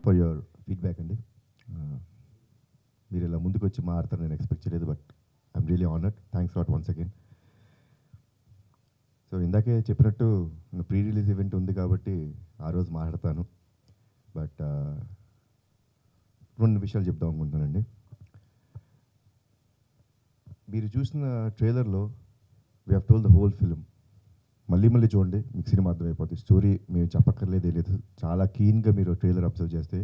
For your feedback అండి. మీరు ఇలా ముందుకు వచ్చి మాట్లాడతారు నేను ఎక్స్పెక్ట్ చేయలేదు, but I'm really honoured. Thanks lot once again. So ఇందాకే చెప్పినట్టు ప్రీ రిలీజ్ ఈవెంట్ ఉంది కాబట్టి ఆ రోజు మాట్లాడతాను, బట్ రెండు విషయాలు చెప్దాం అనుకుంటున్నానండి. మీరు చూసిన ట్రైలర్లో we have told the whole film. మళ్ళీ మళ్ళీ చూడండి, మీకు సినిమా అర్థమైపోతుంది. స్టోరీ మేము చెప్పక్కర్లేదే లేదు. చాలా కీన్గా మీరు ట్రైలర్ అబ్జర్వ్ చేస్తే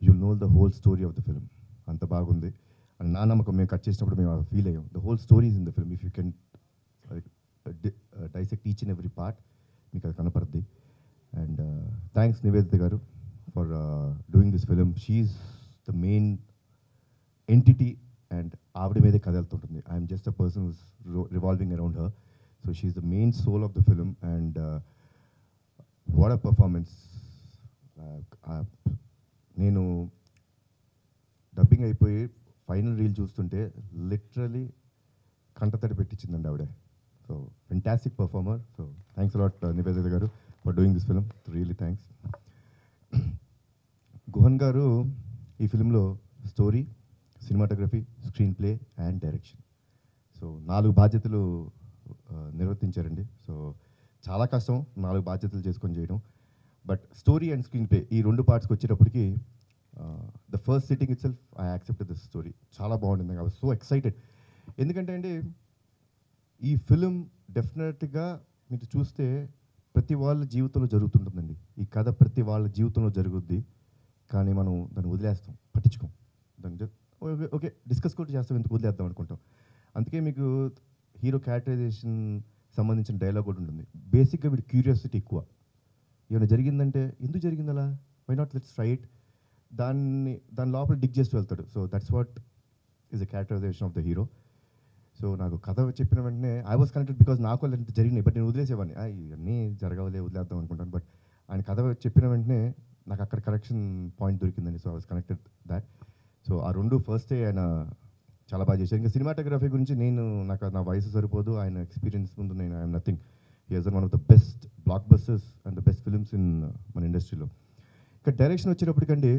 you'll know the whole story of the film. అంత బాగుంది. అండ్ నా నమ్మకం, మేము కట్ చేసినప్పుడు మేము ఫీల్ అయ్యాం. The whole stories in the film. If you can dissect each and every part, మీకు అది కనపడుద్ది. And thanks Niveditha garu for doing this film. She's the main entity and ఆవిడ మీదే కథ వెళ్తుంటుంది. I'm just a person who's revolving around her. So she's the main soul of the film. And what a performance. నేను dubbing అయిపోయి final reel చూస్తుంటే literally కంటతడి పెట్టించిందండి ఆవిడ. So fantastic performer. So thanks a lot Niveditha garu for doing this film. Really thanks. Guhan garu ఈ ఫిలింలో story, cinematography, screenplay and direction, so 4 బాధ్యతలు నిర్వర్తించారండి. So చాలా కష్టం 4 బాధ్యతలు చేసుకొని చేయడం. But story and screen play ఈ 2 పార్ట్స్కి వచ్చేటప్పటికి the first sitting it self I accepted this story. చాలా బాగుంటుంది. I was so excited. ఎందుకంటే అండి ఈ ఫిలిం డెఫినెట్గా మీరు చూస్తే ప్రతి వాళ్ళ జీవితంలో జరుగుతుంటుందండి. ఈ కథ ప్రతి వాళ్ళ జీవితంలో జరుగుద్ది, కానీ మనం దాన్ని వదిలేస్తాం, పట్టించుకోం. దాన్ని ఓకే డిస్కస్ కూడా చేస్తాం, ఎందుకు వదిలేద్దాం అనుకుంటాం. అందుకే మీకు హీరో క్యారెక్టరైజేషన్ సంబంధించిన డైలాగ్ కూడా ఉంటుంది. బేసిక్గా వీడి క్యూరియాసిటీ ఎక్కువ. ఏమైనా జరిగిందంటే ఎందుకు జరిగింది అలా, why not let's try it, దాని లోపల డిగ్ చేస్తూ వెళ్తాడు. So that's what is the characterisation of the hero. సో నాకు కథ చెప్పిన వెంటనే ఐ వాస్ కనెక్టెడ్ బికాజ్ నాకు అలాంటి జరిగినాయి, బట్ నేను వదిలేసేవాడిని. ఇవన్నీ జరగవలే, వదిలేద్దాం అనుకుంటాను. బట్ ఆయన కథ చెప్పిన వెంటనే నాకు అక్కడ కరెక్షన్ పాయింట్ దొరికిందండి. So I was connected that. So ఆ 2 ఫస్ట్ ఆయన చాలా బాగా చేశారు. ఇంకా సినిమాటోగ్రఫీ గురించి నాకు నా వయసు సరిపోదు, ఆయన ఎక్స్పీరియన్స్ ముందు నేను I'm nothing. He has one of the best blockbusters and the best films in మన ఇండస్ట్రీలో. ఇంకా డైరెక్షన్ వచ్చేటప్పటికండి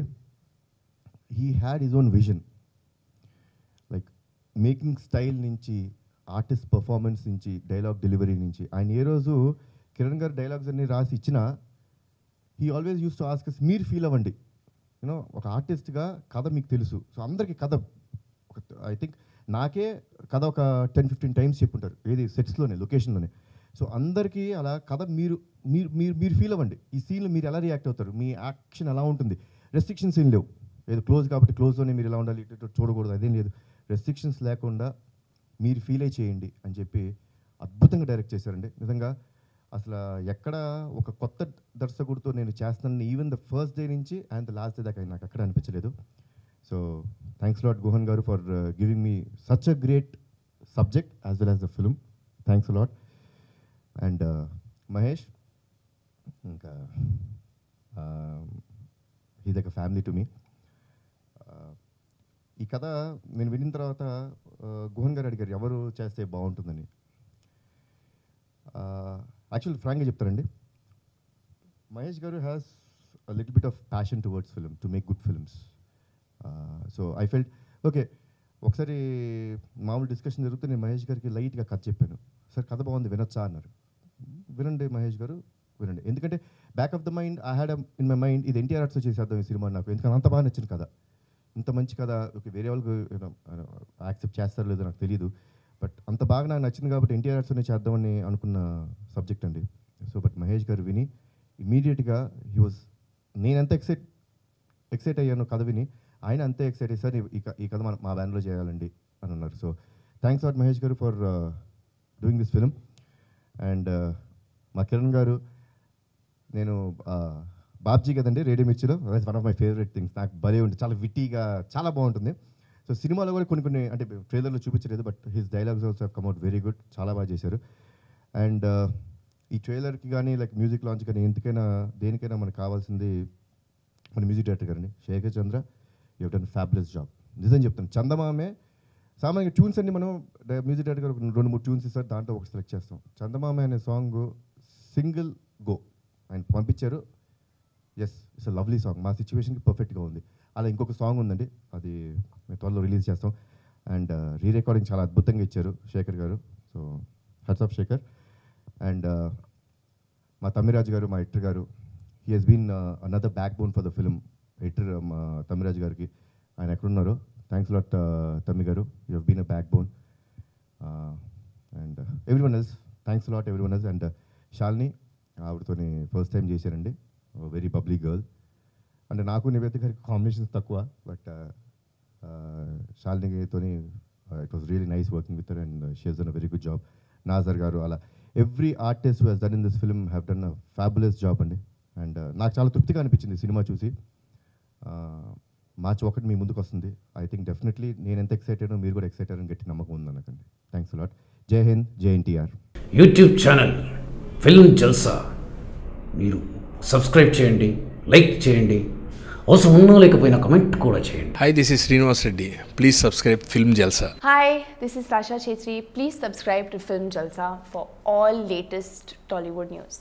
he had his own vision. Like making style నుంచి, ఆర్టిస్ట్ పర్ఫార్మెన్స్ నుంచి, డైలాగ్ డెలివరీ నుంచి, ఆయన ఏ రోజు కిరణ్ గారు డైలాగ్స్ అన్ని రాసి ఇచ్చినా he always use to ask, మీరు ఫీల్ అవ్వండి. యూనో ఒక ఆర్టిస్ట్గా కథ మీకు తెలుసు. సో అందరికీ కథ ఐ థింక్ నాకే కథ ఒక 10-15 టైమ్స్ చెప్పుంటారు, ఏది సెట్స్లోనే, లొకేషన్లోనే. సో అందరికీ అలా కథ మీరు మీరు మీరు మీరు ఫీల్ అవ్వండి. ఈ సీన్లో మీరు ఎలా రియాక్ట్ అవుతారు, మీ యాక్షన్ ఎలా ఉంటుంది. రెస్ట్రిక్షన్స్ ఏం లేవు. ఏదో క్లోజ్ కాబట్టి క్లోజ్లోనే మీరు ఎలా ఉండాలి, ఇటు చూడకూడదు, అదేం లేదు. రెస్ట్రిక్షన్స్ లేకుండా మీరు ఫీల్ అయి చేయండి అని చెప్పి అద్భుతంగా డైరెక్ట్ చేశారండి. నిజంగా అసలు ఎక్కడ ఒక కొత్త దర్శకుడితో నేను చేస్తున్నాను ఈవెన్ ద ఫస్ట్ డే నుంచి అండ్ ద లాస్ట్ డే దాకా నాకు ఎక్కడ అనిపించలేదు. So thanks lot Guhan garu for giving me such a great subject as well as the film. Thanks lot. And Mahesh, ఇంకా he's like a family to me. ఈ కథ నేను విన్న తర్వాత గుహన్ గారు అడిగారు ఎవరు చేస్తే బాగుంటుందని. యాక్చువల్ ఫ్రాంక్గా చెప్తారండి, మహేష్ గారు has a little bit of passion towards film, to make good films. So I felt okay. ఒకసారి మామూలు డిస్కషన్ జరిగితే నేను మహేష్ గారికి లైట్గా కథ చెప్పాను. సార్ కథ బాగుంది, వినొచ్చా అన్నారు. వినండి మహేష్ గారు, వినండి. ఎందుకంటే back of the mind I had in my mind ఇది ఎన్టీఆర్ ఆర్ట్స్తో చేసేద్దాం ఈ సినిమా నాకు, ఎందుకంటే అంత బాగా నచ్చింది కదా, ఇంత మంచి కథ. ఓకే వేరే వాళ్ళకి యాక్సెప్ట్ చేస్తారో లేదో నాకు తెలియదు, బట్ అంత బాగా నాకు నచ్చింది కాబట్టి ఎన్టీఆర్ ఆర్ట్స్తోనే చేద్దామని అనుకున్న సబ్జెక్ట్ అండి. సో బట్ మహేష్ గారు విని ఇమీడియట్గా హీ వాజ్, నేను ఎంత ఎక్సైట్ అయ్యాను కథ విని, ఆయన అంతే ఎక్సైట్ అయ్యి సార్ ఈ కథ మా బ్యాన్లో చేయాలండి అని అన్నారు. సో థ్యాంక్స్ లాట్ మహేష్ గారు for doing this film. And మా కిరణ్ గారు, నేను బాబ్జీ కదండి రేడియో మిర్చిలో, that's one of my favourite things. నాకు భలే ఉంటుంది, చాలా విట్టీగా, చాలా బాగుంటుంది. సో సినిమాలో కూడా కొన్ని అంటే ట్రైలర్లో చూపించలేదు, but his dialogues also have come out very good, చాలా బాగా చేశారు. అండ్ ఈ ట్రైలర్కి కానీ లైక్ మ్యూజిక్ లాంచ్ కానీ ఎందుకైనా దేనికైనా మనకు కావాల్సింది మన మ్యూజిక్ డైరెక్టర్ గారండి Shekhar Chandra. You have done fabulous job. నిజం చెప్తాను, చందమామే సామాన్యంగా ట్యూన్స్ అన్ని మనం మ్యూజిక్ డైరెక్టర్ గారు 2-3 ట్యూన్స్ ఇస్తారు, దాంట్లో ఒక సెలెక్ట్ చేస్తాం. చందమామ అనే సాంగ్ సింగిల్ గో ఆయన పంపించారు. Yes, it's a lovely song, మా సిచ్యువేషన్కి పర్ఫెక్ట్గా ఉంది. అలా ఇంకొక సాంగ్ ఉందండి, అది మేము త్వరలో రిలీజ్ చేస్తాం. అండ్ రీ రికార్డింగ్ చాలా అద్భుతంగా ఇచ్చారు Shekhar garu. So hats off Shekhar. And మా తమ్మిరాజు గారు, మా editor garu, he has been another backbone for the film. Editor మా తమ్మిరాజు గారికి, ఆయన ఎక్కడున్నారు, thanks lot Thammi garu, you have been a backbone. And everyone else, thanks lot everyone else. And Shalini, ఆవిడతో first time చేశానండి, very bubbly girl. అంటే నాకు నివేదిత గారికి కాంబినేషన్స్ తక్కువ, బట్ శాలినితో it was really nice working with her and she has done a very good job. Nassar గారు, అలా every artist who has done in this film have done a fabulous job అండి. And నాకు చాలా తృప్తిగా అనిపించింది cinema చూసి. మార్చి 1 మీ ముందుకు వస్తుంది. ఐ థింక్ డెఫినెట్లీ నేను ఎంత ఎక్సైటెడ్ మీరు కూడా ఎక్సైటెడ్ అని గట్టి నమ్మకం ఉంది అనకండి. Thanks lot. జై హింద్, జై ఎన్టీఆర్. యూట్యూబ్ ఛానల్ ఫిల్మ్ జల్సా మీరు సబ్స్క్రైబ్ చేయండి, లైక్ చేయండి, అవసరం ఉన్నా లేకపోయినా కమెంట్ కూడా చేయండి. Hi, this is Srinivas Reddy. Please subscribe Film Jalsa. Hi, this is Sasha Chetri. Please subscribe to Film Jalsa for all latest Tollywood news.